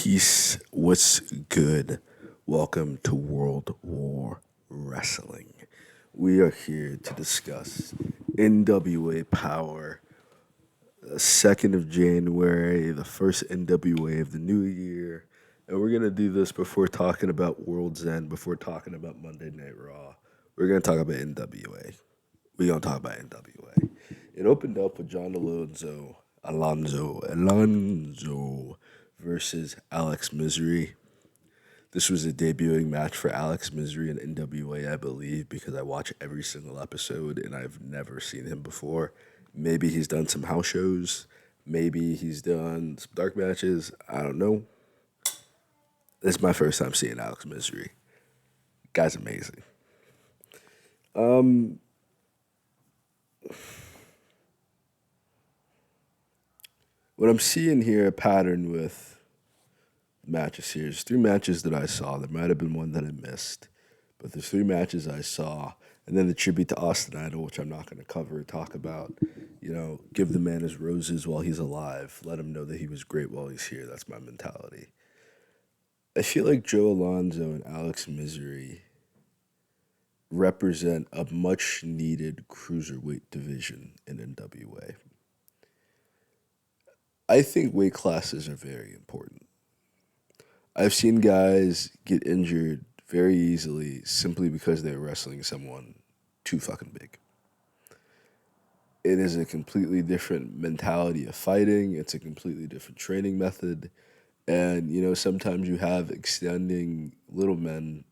Peace, what's good? Welcome to World War Wrestling. We are here to discuss NWA Power, the 2nd of January, the first NWA of the new year. And we're going to do this before talking about World's End, before talking about Monday Night Raw. We're going to talk about NWA. We're going to talk about NWA. It opened up with John Alonzo versus Alex Misery. This was a debuting match for Alex Misery in NWA, I believe, because I watch every single episode and I've never seen him before. Maybe he's done some house shows. Maybe he's done some dark matches. I don't know. This is my first time seeing Alex Misery. Guy's amazing. What I'm seeing here, a pattern with matches here, is 3 matches that I saw. There might have been one that I missed, but there's 3 matches I saw. And then the tribute to Austin Idol, which I'm not going to cover, talk about, give the man his roses while he's alive. Let him know that he was great while he's here. That's my mentality. I feel like Joe Alonzo and Alex Misery represent a much needed cruiserweight division in NWA. I think weight classes are very important. I've seen guys get injured very easily simply because they're wrestling someone too fucking big. It is a completely different mentality of fighting. It's a completely different training method. And, sometimes you have extending little men,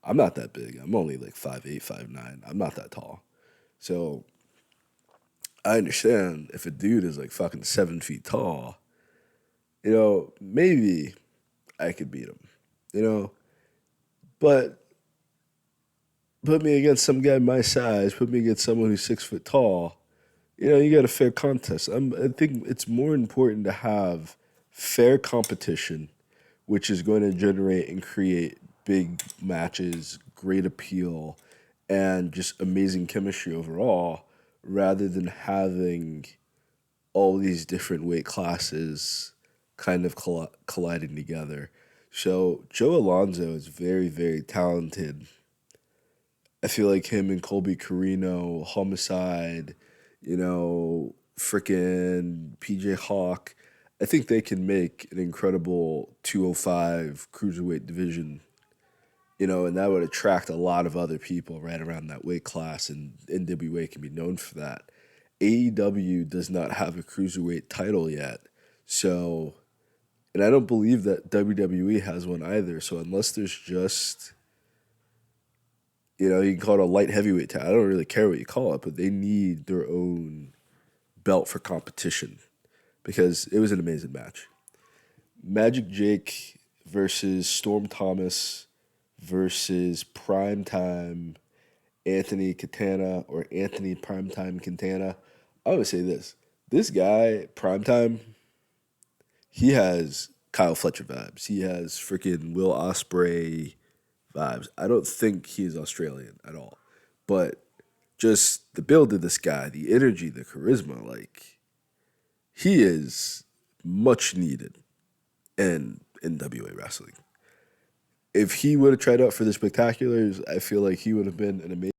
I'm not that big. I'm only like 5'8", 5'9". I'm not that tall. So I understand if a dude is like fucking 7 feet tall, maybe I could beat him, but put me against some guy my size, put me against someone who's 6 foot tall, you got a fair contest. I think it's more important to have fair competition, which is going to generate and create big matches, great appeal, and just amazing chemistry overall, rather than having all these different weight classes kind of colliding together. So Joe Alonzo is very, very talented. I feel like him and Colby Carino, Homicide, frickin' PJ Hawk, I think they can make an incredible 205 cruiserweight division, and that would attract a lot of other people right around that weight class, and NWA can be known for that. AEW does not have a cruiserweight title yet, and I don't believe that WWE has one either, so unless there's just, you can call it a light heavyweight title, I don't really care what you call it, but they need their own belt for competition, because it was an amazing match. Magic Jake versus Storm Thomas versus Primetime Anthony Katana, or Anthony Primetime Katana. I would say this. This guy, Primetime, he has Kyle Fletcher vibes. He has freaking Will Ospreay vibes. I don't think he's Australian at all. But just the build of this guy, the energy, the charisma, he is much needed in NWA wrestling. If he would have tried out for the Spectaculars, I feel like he would have been an amazing